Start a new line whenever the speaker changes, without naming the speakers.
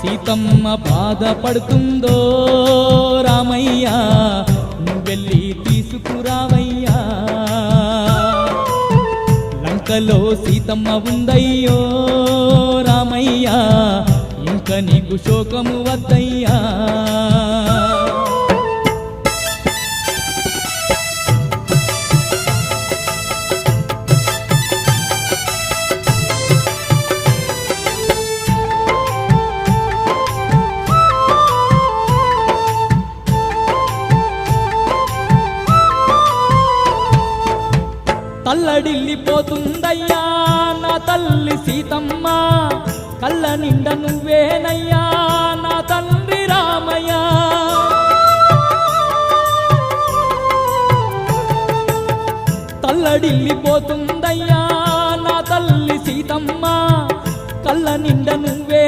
సీతమ్మ బాధపడుతుందో రామయ్య నువ్వెళ్ళి తీసుకురావయ్యా లంకలో సీతమ్మ ఉందయ్యో రామయ్య ఇంక నీకు శోకము వద్దయ్యా తల్లడిల్లిపోతుందయ్యా నా తల్లి సీతమ్మ కళ్ళ నిండ నువ్వేనయ్యా నా తండ్రి రామయ్య తల్లడిల్లిపోతుందయ్యా నా తల్లి సీతమ్మ కళ్ళ నిండ నువ్వే